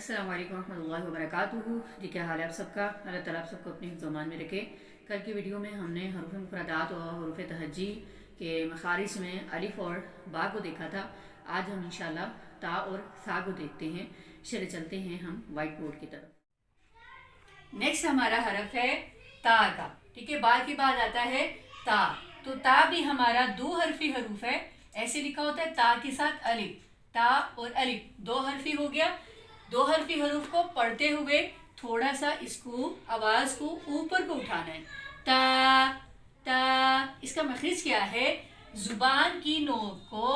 अस्सलाम वालेकुम रहमतुल्लाहि व बरकातुहू। जी क्या हाल है आप सबका। अल्लाह ताला आप सबको अपने ज़ुबान में रखे। कल की वीडियो में हमने हरूफ मुफ़रदात और हरूफ तहज्जी के मखारिज में अलिफ और बा को देखा था। आज हम इंशाल्लाह ता और सा को देखते हैं। चले चलते हैं हम वाइट बोर्ड की तरफ। नेक्स्ट हमारा हरफ है ता का। ठीक है, बा के बाद आता है ता। तो ता भी हमारा दो हरफी हरूफ है। ऐसे लिखा होता है ता के साथ अलिफ। ता और अलिफ दो हरफी हो गया। दो हरफी हरूफ को पढ़ते हुए थोड़ा सा इसको आवाज को ऊपर को उठाना है। ता ता। इसका मखरज क्या है? जुबान की नोक को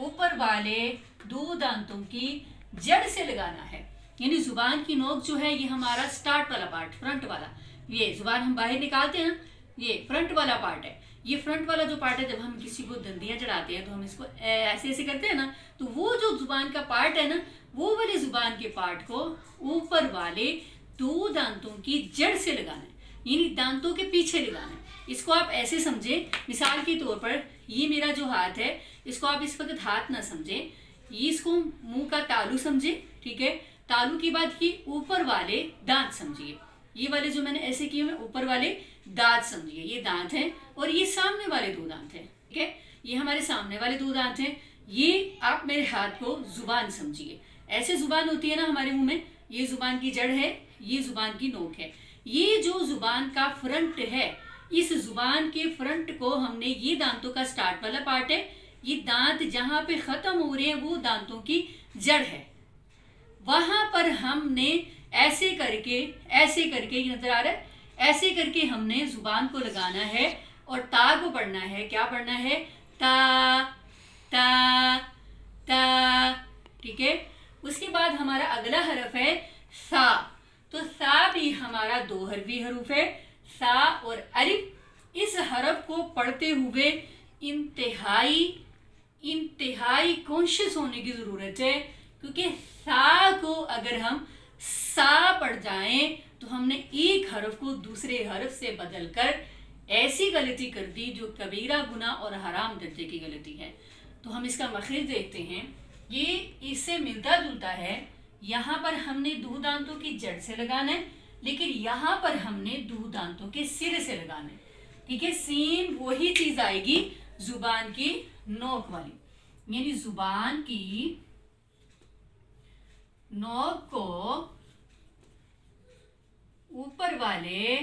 ऊपर वाले दो दांतों की जड़ से लगाना है। यानी जुबान की नोक जो है ये हमारा स्टार्ट वाला पार्ट, फ्रंट वाला, ये जुबान हम बाहर निकालते हैं ना, ये फ्रंट वाला पार्ट है। ये फ्रंट वाला जो पार्ट है, जब हम किसी को दंदियां चढ़ाते हैं तो हम इसको ऐसे ऐसे करते हैं ना, तो वो जो जुबान का पार्ट है ना, वो वाले जुबान के पार्ट को ऊपर वाले दो दांतों की जड़ से लगाना है, यानी दांतों के पीछे लगाना है। इसको आप ऐसे समझे, मिसाल के तौर पर ये मेरा जो हाथ है, इसको आप इस वक्त हाथ ना समझे, ये इसको मुंह का तालू समझे। ठीक है, तालू के बाद ये ऊपर वाले दांत समझिए। ये वाले जो मैंने ऐसे किए हैं ऊपर वाले दांत समझिए, ये दांत हैं और ये सामने वाले दो दांत हैं। ठीक है, ये हमारे सामने वाले दो दांत हैं। ये आप मेरे हाथ को जुबान समझिए। ऐसे जुबान होती है ना हमारे मुंह में, ये जुबान की जड़ है, ये जुबान की नोक है। ये जो जुबान का फ्रंट है, इस जुबान के फ्रंट को हमने, ये दांतों का स्टार्ट वाला पार्ट है, ये दांत जहां पे खत्म हो रहे हैं वो दांतों की जड़ है। वहां पर हमने ऐसे करके ये नजर आ रहा है, ऐसे करके हमने जुबान को लगाना है और ता को पढ़ना है। क्या पढ़ना है? ता ता ता। ठीक है, उसके बाद हमारा अगला हरफ है सा। तो सा भी हमारा दो हरफी हरूफ है, सा और अलिफ। इस हरफ को पढ़ते हुए इंतहाई कॉन्शियस होने की जरूरत है, क्योंकि सा को अगर हम सा पढ़ जाएं तो हमने एक हरफ को दूसरे हरफ से बदलकर ऐसी गलती कर दी जो कबीरा गुनाह और हराम दर्जे की गलती है। तो हम इसका मखरज देखते हैं, ये इससे मिलता जुलता है। यहाँ पर हमने दो दांतों की जड़ से लगाना है, लेकिन यहाँ पर हमने दो दांतों के सिरे से लगाना है। ठीक है, सेम वही चीज आएगी जुबान की नोक वाली, यानी जुबान की नोक को ऊपर वाले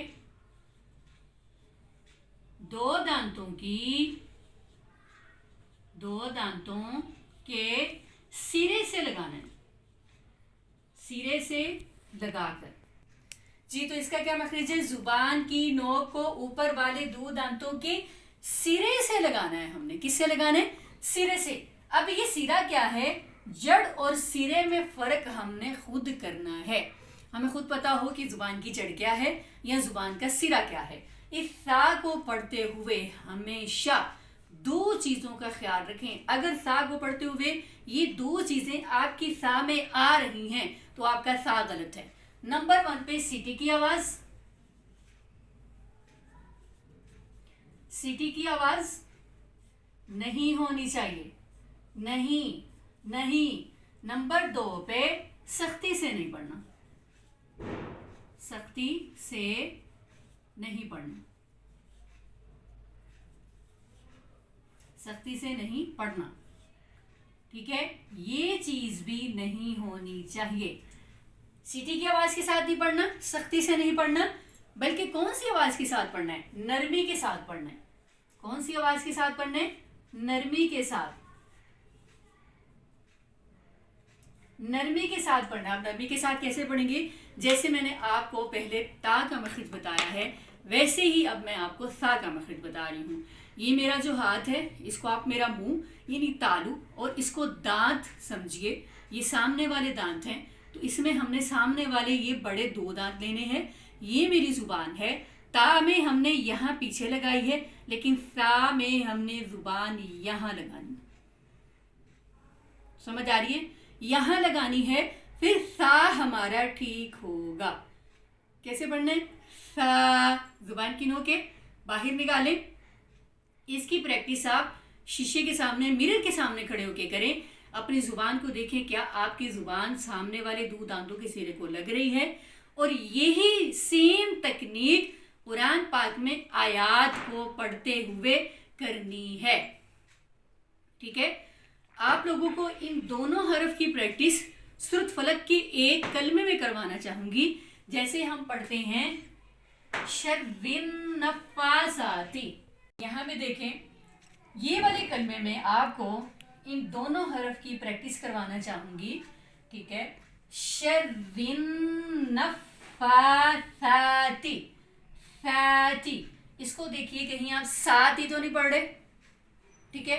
दो दांतों के सिरे से लगाना है, सिरे से लगाकर। जी, तो इसका क्या मखरज है? जुबान की नोक को ऊपर वाले दो दांतों के सिरे से लगाना है। हमने किससे लगाना है? सिरे से। अब ये सिरा क्या है? जड़ और सिरे में फर्क हमने खुद करना है। हमें खुद पता हो कि जुबान की जड़ क्या है या जुबान का सिरा क्या है। इस सा को पढ़ते हुए हमेशा दो चीजों का ख्याल रखें। अगर सा को पढ़ते हुए ये दो चीजें आपकी सा में आ रही हैं तो आपका सा गलत है। नंबर 1 पे सीटी की आवाज, सीटी की आवाज नहीं होनी चाहिए, नहीं। नंबर 2 पे सख्ती से नहीं पढ़ना, सख्ती से नहीं पढ़ना, सख्ती से नहीं पढ़ना। ठीक है, ये चीज भी नहीं होनी चाहिए। सीटी की आवाज के साथ नहीं पढ़ना, सख्ती से नहीं पढ़ना, बल्कि कौन सी आवाज के साथ पढ़ना है? नरमी के साथ पढ़ना है। कौन सी आवाज के साथ पढ़ना है? नरमी के साथ, नरमी के साथ पढ़ना। आप नरमी के साथ कैसे पढ़ेंगे? जैसे मैंने आपको पहले ता का मखरज बताया है, वैसे ही अब मैं आपको सा का मखरज बता रही हूँ। ये मेरा जो हाथ है, इसको आप मेरा मुंह यानी तालू और इसको दांत समझिए। ये सामने वाले दांत हैं, तो इसमें हमने सामने वाले ये बड़े दो दांत लेने हैं। ये मेरी जुबान है। ता में हमने यहाँ पीछे लगाई है, लेकिन सा में हमने जुबान यहाँ लगानी। समझ आ रही है? यहाँ लगानी है, फिर सा हमारा ठीक होगा। कैसे पढ़ना है? सा, जुबान की नोक के बाहर निकालें। इसकी प्रैक्टिस आप शीशे के सामने, मिरर के सामने खड़े होके करें। अपनी ज़ुबान को देखें, क्या आपकी ज़ुबान सामने वाले दो दांतों के सिरे को लग रही है। और यही सेम तकनीक कुरान पाक में आयात को पढ़ते हुए करनी है। ठीक है, आप लोगों को इन दोनों हरफ की प्रैक्टिस सूरत फलक के एक कलमे में करवाना चाहूँगी। जैसे हम पढ़ते हैं शर्रिन नफ़ासाती, यहाँ पे देखें, ये वाले कलमे में आपको इन दोनों हरफ की प्रैक्टिस करवाना चाहूँगी। ठीक है, शर्रिन नफ़ासाती, फाती, इसको देखिए कहीं आप साती तो नहीं पढ़ रहे। ठीक है,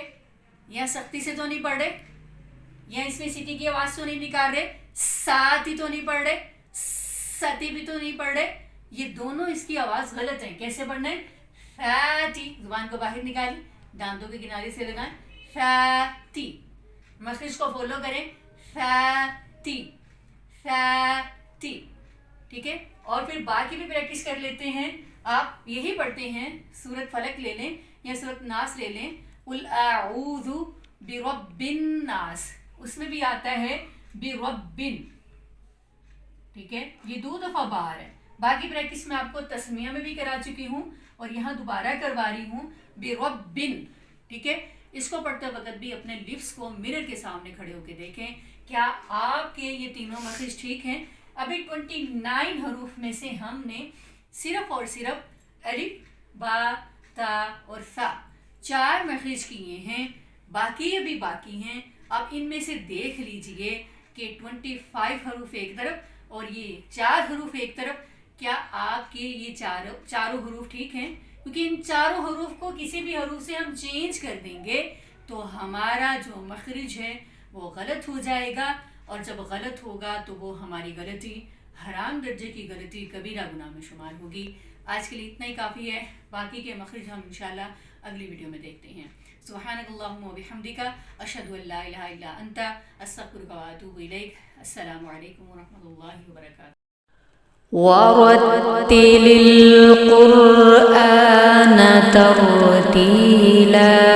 या सख्ती से तो नहीं पढ़ रहे, या इसमें सीटी की आवाज़ तो नहीं निकाल रहे, साती तो नहीं पढ़ रहे, सती भी तो नहीं पढ़ रहे। ये दोनों इसकी आवाज़ गलत है। कैसे पढ़ना है? फैती, जुबान को बाहर निकालें, दांतों के किनारे से लगाएं, फैती, मस्तिष्क को फॉलो करें, फैती, फैती। ठीक है, और फिर बाकी भी प्रैक्टिस कर लेते हैं। आप यही पढ़ते हैं, सूरत फलक ले लें या सूरत नास ले लें, कुल आऊज़ु बिरब्बिन नास, उसमें भी आता है बिरब्बिन। ठीक है, ये 2 दफ़ा बाहर है। बाकी प्रैक्टिस मैं आपको तस्मिया में भी करा चुकी हूँ और यहाँ दोबारा करवा रही हूँ, बिरब्बिन। ठीक है, इसको पढ़ते वक्त भी अपने लिप्स को मिरर के सामने खड़े होकर देखें, क्या आपके ये तीनों मखरिज ठीक हैं। अभी 29 हरूफ में से हमने सिर्फ और सिर्फ अलिफ, बा, ता और सा 4 मखरिज किए हैं, बाकी अभी बाकी हैं। अब इनमें से देख लीजिए कि 25 हरूफ एक तरफ और ये 4 हरूफ एक तरफ, क्या आपके ये चारों हरूफ ठीक हैं? क्योंकि इन चारों हरूफ को किसी भी हरूफ से हम चेंज कर देंगे तो हमारा जो मखरिज है वो गलत हो जाएगा, और जब गलत होगा तो वो हमारी गलती हराम दर्जे की गलती, कबीरा गुनाह में शुमार होगी। आज के लिए इतना ही काफ़ी है, बाकी के मखरिज हम इंशाल्लाह अगली वीडियो में देखते हैं। सुब्हानकल्लाहुम्मा व बिहम्दिका, अशहदु अल्ला इलाहा इल्ला अंता, अस्तगफिरुका व अतूबु इलैक। अस्सलामु अलैकुम व रहमतुल्लाहि व बरकातुहू। वरत्तिलिल क़ुरआन तरतीला।